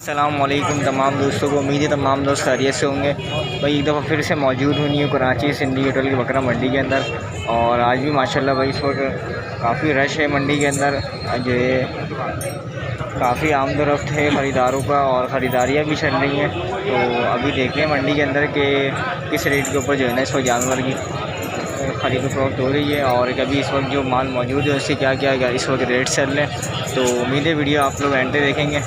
अस्सलामुअलैकुम तमाम दोस्तों को। उम्मीद है तमाम दोस्त खैरियत से होंगे। भाई एक दफ़ा फिर से मौजूद हूँ न्यू कराची सिंधी होटल की बकरा मंडी के अंदर। और आज भी माशाल्लाह भाई इस वक्त काफ़ी रश है मंडी के अंदर। जो है काफ़ी आमदोरफ्त है ख़रीदारों का और ख़रीदारियाँ भी चल रही हैं। तो अभी देख लें मंडी के अंदर के किस रेट के ऊपर जो है ना इस वक्त जानवर की ख़रीद फरोख्त हो रही है और कभी इस वक्त जो माल मौजूद है उससे क्या क्या इस वक्त रेट चल रहे हैं। तो उम्मीद है वीडियो आप लोग एंड देखेंगे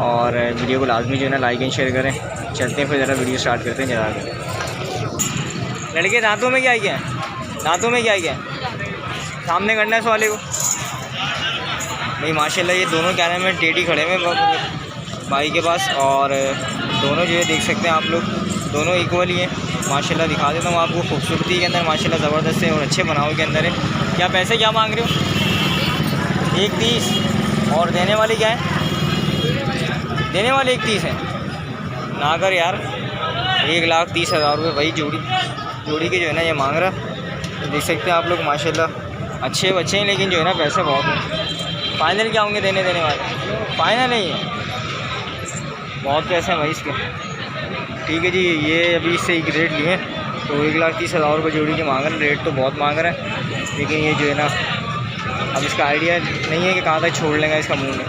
और वीडियो को लाजमी जो है ना लाइक एंड शेयर करें। चलते हैं फिर ज़रा वीडियो स्टार्ट करते हैं। जरा लड़के दांतों में क्या है, दांतों में क्या है, सामने करना है इस वाले को। भाई माशाल्लाह ये दोनों क्या नाम है टेडी खड़े हुए भाई के पास और दोनों जो है देख सकते हैं आप लोग, दोनों इक्वल ही हैं माशाल्लाह। दिखा देता हूँ आपको खूबसूरती के अंदर माशाल्लाह ज़बरदस्त है और अच्छे बनाव के अंदर है। क्या पैसे क्या मांग रहे हो? 1.30। और देने वाले क्या है? देने वाले 1.30 हैं ना कर यार। 1,30,000 रुपये भाई जोड़ी के जो है ना ये मांग रहा। तो देख सकते हैं आप लोग माशाल्लाह अच्छे बच्चे हैं लेकिन जो है ना पैसे बहुत हैं। फाइनल क्या होंगे देने वाले? फाइनल नहीं है, बहुत पैसे हैं भाई इसके। ठीक है जी, ये अभी इससे एक रेट लिए तो 1,30,000 रुपये जोड़ी के मांग रहे हैं। रेट तो बहुत मांग रहा है लेकिन ये जो है ना अब इसका आइडिया नहीं है कि कहाँ तक छोड़ लेंगे इसका मुँह में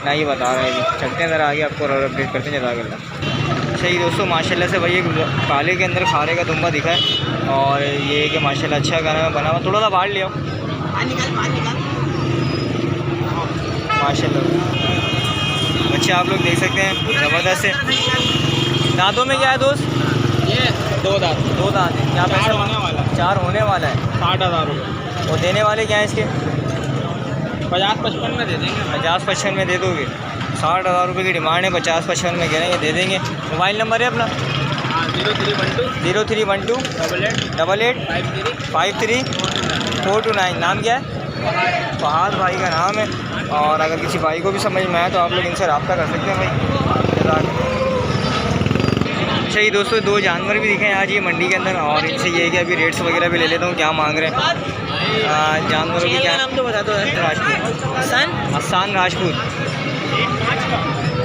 ना, ये बता रहे हैं। अभी चलते हैं ज़रा आगे, आपको अपडेट करते हैं जज़ाकल्लाह। सही दोस्तों माशाल्लाह से भाई एक काले के अंदर खारे का दुम्बा दिखा है और ये कि माशाल्लाह अच्छा गाना बना हुआ। थोड़ा सा बाहर ले आओ माशाल्लाह। अच्छा आप लोग देख सकते हैं ज़बरदस्त है। दांतों में क्या है दोस्त? ये 2 दांत है। क्या पैसा होने वाला है? 4 होने वाला है। 60,000 रुपये। और देने वाले क्या हैं इसके? 50-55 में दे देंगे। 50-55 में दे दोगे? 60,000 रुपये की डिमांड है, 50-55 में कह रहे हैं दे देंगे। मोबाइल नंबर है अपना? 0312 88 53 429। नाम क्या है? फहाद भाई का नाम है। और अगर किसी भाई को भी समझ में आए तो आप लोग इनसे रब्ता कर सकते हैं भाई। अच्छा ये दोस्तों 2 जानवर भी दिखे हैं आज ये मंडी के अंदर और इनसे ये है कि अभी रेट्स वगैरह भी ले लेता हूँ क्या मांग रहे हैं जानवरों की। क्या नाम तो बता दो। राजपूत हसन राजपूत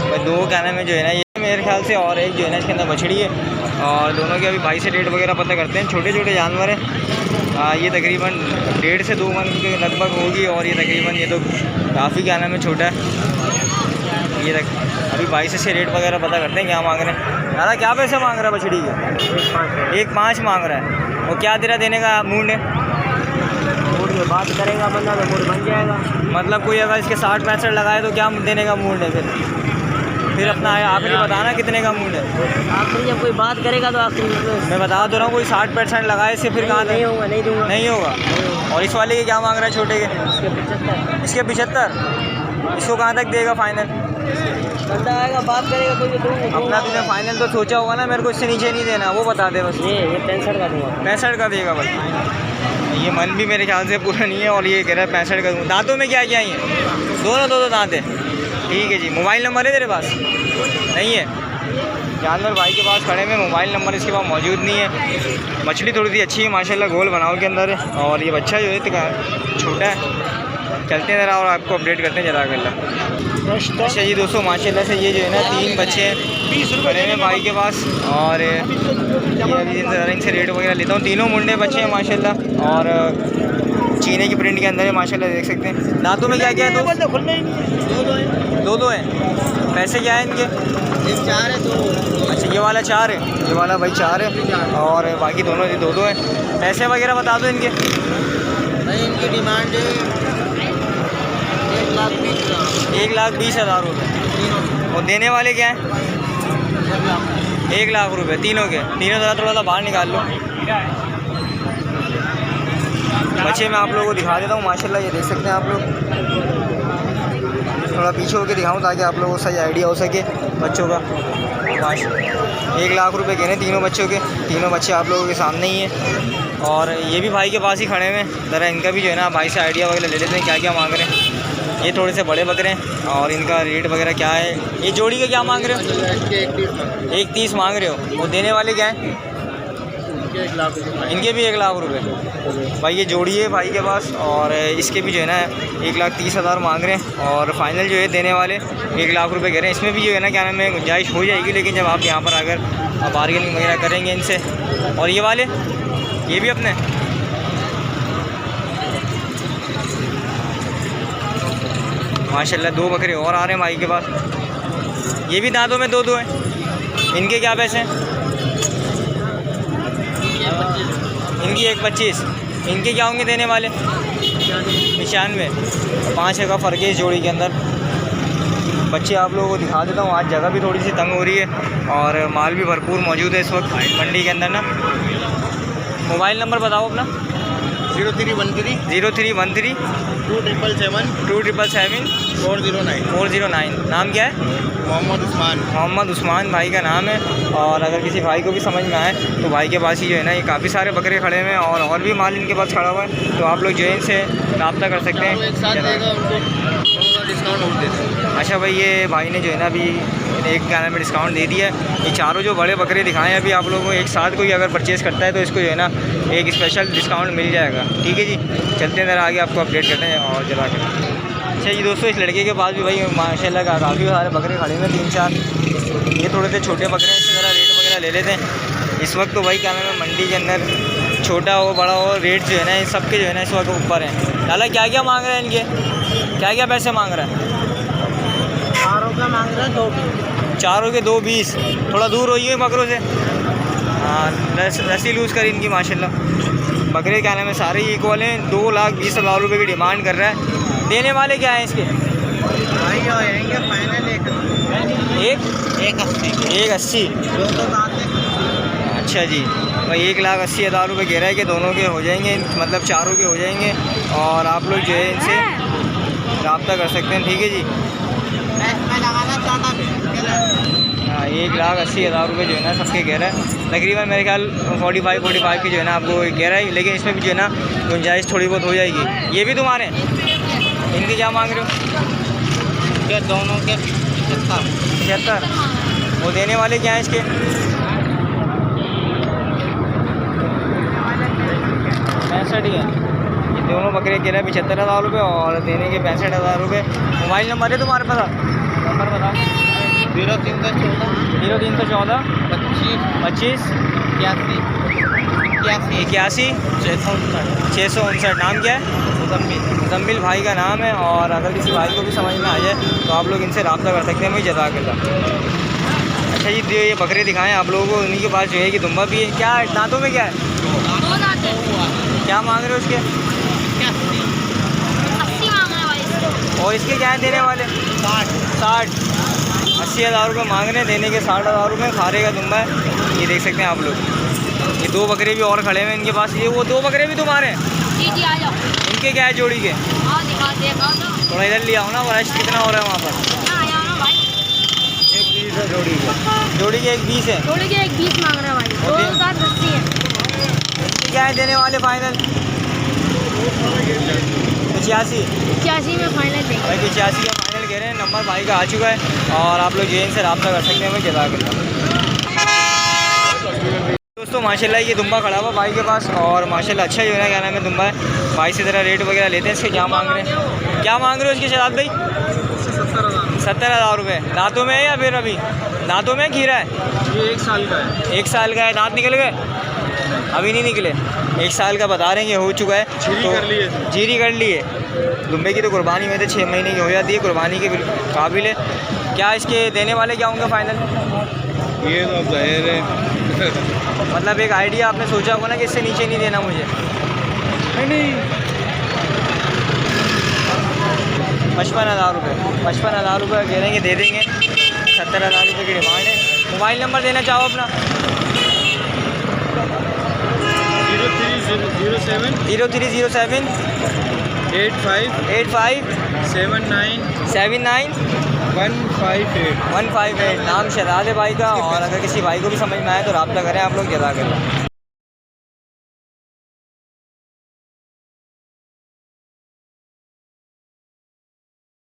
भाई। 2 क्या नाम है जो है ना ये मेरे ख्याल से, और एक जो है ना इसके अंदर बछड़ी है और दोनों के अभी भाई से रेट वगैरह पता करते हैं। छोटे छोटे जानवर हैं। ये तकरीबन 1.5 से 2 मन के लगभग होगी और ये तकरीबन ये तो काफ़ी क्या नाम है छोटा है। ये तक अभी भाई से रेट वगैरह पता करते हैं क्या मांग रहे हैं। दादा क्या पैसे मांग रहा है बछड़ी के? 1.5 मांग रहा है। और क्या तेरा देने का मूड है? मूड में बात करेगा बंदा तो मूड बन जाएगा। मतलब कोई अगर इसके 60-65 लगाए तो क्या देने का मूड है? फिर अपना आखिरी बताना कितने का मूड है। आखिरी जब कोई बात करेगा तो आखिरी मैं बता दो रहा हूँ, कोई 60% लगाए इससे फिर कहाँ नहीं होगा, नहीं दूँगा। नहीं होगा। और इस वाले के क्या मांग रहा है छोटे के? इसके 75। इसको कहाँ तक देगा फाइनल? बंदा आएगा बात करेगा कोई तो अपना तुमने फाइनल तो सोचा होगा ना, मेरे को इससे नीचे नहीं देना, वो बता दे बस। ये 65 का दूँगा। 65 का देगा भाई। ये मन भी मेरे ख्याल से पूरा नहीं है और ये कह रहा है 65 का दूँ। दांतों में क्या क्या है? दोनों 2 दांत है। ठीक है जी। मोबाइल नंबर है तेरे पास? नहीं है। जानवर भाई के पास खड़े में मोबाइल नंबर इसके पास मौजूद नहीं है। मछली थोड़ी सी अच्छी है माशाल्लाह, गोल बनाव के अंदर है और ये बच्चा जो है छोटा है। चलते हैं ज़रा और आपको अपडेट करते हैं जज़ाकल्लाह। अच्छा जी दोस्तों माशाल्लाह से ये जो है ना 3 बच्चे हैं खड़े में भाई के पास और ये अभी ज़रा इनसे रेट वगैरह लेता हूँ। तीनों मुंडे बच्चे हैं माशाल्लाह और चीने की प्रिंट के अंदर है माशाल्लाह, देख सकते हैं। दांतों में क्या क्या है? 2 हैं। पैसे क्या है इनके? 4 है 2। अच्छा ये वाला 4 है, ये वाला भाई 4 है और बाकी दोनों 2 हैं। पैसे वगैरह बता दो इनके। भाई इनकी डिमांड है 1,20,000 रुपये। और देने वाले क्या हैं? 1 लाख रुपये तीनों के। तीनों ज़रा थोड़ा सा बाहर निकाल लो। बच्चे मैं आप लोगों को दिखा देता हूँ माशाल्लाह, ये देख सकते हैं आप लोग। थोड़ा पीछे होकर दिखाऊँ ताकि आप लोगों को सही आइडिया हो सके बच्चों का। 1 लाख रुपए कहने तीनों बच्चों के। तीनों बच्चे आप लोगों के सामने ही हैं और ये भी भाई के पास ही खड़े हुए हैं। ज़रा इनका भी जो है ना भाई से आइडिया वगैरह ले लेते हैं क्या क्या मांग रहे हैं। ये थोड़े से बड़े बकरे हैं और इनका रेट वगैरह क्या है। ये जोड़ी का क्या मांग रहे हो? 1.30 मांग रहे हो। और देने वाले क्या हैं? इनके 1 लाख रुपये। इनके भी 1 लाख रुपए भाई, ये जोड़ी है भाई के पास। और इसके भी जो है ना 1,30,000 मांग रहे हैं और फाइनल जो है देने वाले 1 लाख रुपए कह रहे हैं। इसमें भी जो है ना क्या नाम है गुंजाइश हो जाएगी, लेकिन जब आप यहाँ पर आकर बार्गेनिंग वगैरह करेंगे इनसे। और ये वाले ये भी अपने माशाल्लाह 2 बकरे और आ रहे हैं भाई के पास। ये भी दांतों में 2-2 हैं। इनके क्या पैसे हैं? इनकी 1,25। इनके क्या होंगे देने वाले? 95। 5 का फ़र्क है इस जोड़ी के अंदर। बच्चे आप लोगों को दिखा देता हूँ। आज जगह भी थोड़ी सी तंग हो रही है और माल भी भरपूर मौजूद है इस वक्त मंडी के अंदर ना। मोबाइल नंबर बताओ अपना। 0313 0313 277 409। 409। नाम क्या है? मोहम्मद उस्मान। मोहम्मद उस्मान भाई का नाम है। और अगर किसी भाई को भी समझ में आए तो भाई के पास ही जो है ना ये काफ़ी सारे बकरे खड़े हुए हैं और भी माल इनके पास खड़ा हुआ है, तो आप लोग जो है इनसे रब्ता कर सकते हैं। एक साथ देगा उनको डिस्काउंट हो देते। अच्छा भाई, ये भाई ने जो है ना अभी एक गाने में डिस्काउंट दे दिया है। ये चारों जो बड़े बकरे दिखाएं अभी आप लोगों को, एक साथ कोई अगर परचेज़ करता है तो इसको जो है ना एक स्पेशल डिस्काउंट मिल जाएगा। ठीक है जी, चलते हैं ज़रा आगे, आपको अपडेट करते हैं और जरा कर। अच्छा जी दोस्तों, इस लड़के के पास भी भाई माशाल्लाह का काफ़ी सारे बकरे खड़े हुए 3-4। ये थोड़े से छोटे बकरे हैं, इससे ज़रा रेट वगैरह ले लेते हैं। इस वक्त तो भाई क्या नाम है मंडी के अंदर छोटा हो बड़ा हो रेट जो है ना इन सब के जो है ना इस वक्त ऊपर है। लाला क्या क्या मांग रहे हैं इनके? क्या क्या पैसे मांग रहा है? चारों का मांग रहा है 220। चारों के 220। थोड़ा दूर होइए बकरों से। हाँ, रस्सी लूज़ कर इनकी माशाल्लाह। बकरे क्या नाम है सारे ही इक्वल हैं। 2,20,000 रुपये की डिमांड कर रहा है। देने वाले क्या हैं इसके? भाई आएंगे फाइनल 1,80। अच्छा जी भाई, 1,80,000 रुपये कह रहा है कि दोनों के हो जाएंगे, मतलब चारों के हो जाएंगे। और आप लोग जो है इनसे रब्ता कर सकते हैं। ठीक है जी। हाँ, 1,80,000 रुपये जो है ना सबके कह रहा है। तकरीबन मेरे ख्याल 45 की जो है ना आपको कह रहा है, लेकिन इसमें भी जो है ना गुंजाइश थोड़ी बहुत हो जाएगी। ये भी तुम्हारे हैं? इनके क्या मांग रहे हो? क्या दोनों के 75। वो देने वाले क्या हैं इसके? 65 ही हैं। ये दोनों बकरे कह रहे हैं 75,000 रुपये और देने के 65,000 रुपये। मोबाइल नंबर है तुम्हारे पास? नंबर बताओ। 0314 25 81 659। नाम क्या है? मुजम्मिल भाई का नाम है। और अगर किसी भाई को भी समझ में आ जाए तो आप लोग इनसे रब्ता कर सकते हैं मुझे जज़ाकल्लाह। अच्छा जी, ये बकरे दिखाएं आप लोगों को। उन्हीं के पास जो है कि दुम्बा भी है। क्या दांतों में क्या है? क्या मांग रहे हो उसके? 80 मांग रहे भाई। और इसके क्या है देने वाले? 60। 80,000 रुपये मांग रहे हैं, देने के 60,000 रुपये। खारे का दुम्बा है, ये देख सकते हैं आप लोग। ये 2 बकरे भी और खड़े हुए हैं इनके पास। ये वो 2 बकरे भी तुम्हारे हैं? जी जी, आ जाओ। इनके क्या है जोड़ी के? हाँ दिखा दो। थोड़ा इधर लिया हो ना, रश कितना हो रहा है वहाँ पर? हाँ, आ जाओ ना भाई। 1,20 है जोड़ी के। जोड़ी के 1,20 है। जोड़ी के 120 मांग रहे हैं भाई। 2,80 है। इनके क्या है देने वाले फाइनल? 85। 85 में फाइनल देंगे भाई 85 का फाइनल कह रहे हैं। नंबर भाई का आ चुका है और आप लोग जो है इनसे रब्ता कर सकते हैं। मैं जज़ाकल्लाह। दोस्तों माशाल्लाह ये दुम्बा खड़ा हुआ भाई के पास और माशाल्लाह अच्छा जो है ना क्या नाम है दुम्बा है। भाई से ज़रा रेट वगैरह लेते हैं इसके। क्या मांग रहे हैं? क्या मांग रहे हो इसके शहजाद भाई? 70,000 रुपये। दांतों में है या फिर अभी दांतों में खीरा है? ये 1 साल का है। 1 साल का है। दांत निकल गए? अभी नहीं निकले। 1 साल का बता रहे हैं, ये हो चुका है। जीरी कर लिए। दुम्बे की तो कुर्बानी में तो 6 महीने की हो जाती है, कुर्बानी के काबिल है। क्या इसके देने वाले क्या होंगे फाइनल? ये तो अब जाहिर है मतलब एक आइडिया आपने सोचा होगा ना कि इससे नीचे नहीं देना मुझे? नहीं 55,000 रुपये। 55,000 रुपये कह रहे हैं दे देंगे। 70,000 रुपये की डिमांड है। मोबाइल नंबर देना चाहो अपना? 0307 0307 85 79 79 158। 158। नाम शहजाद है भाई का। और अगर किसी भाई को भी समझ में आए तो रब्ता करें आप लोग जज़ाकल्लाह।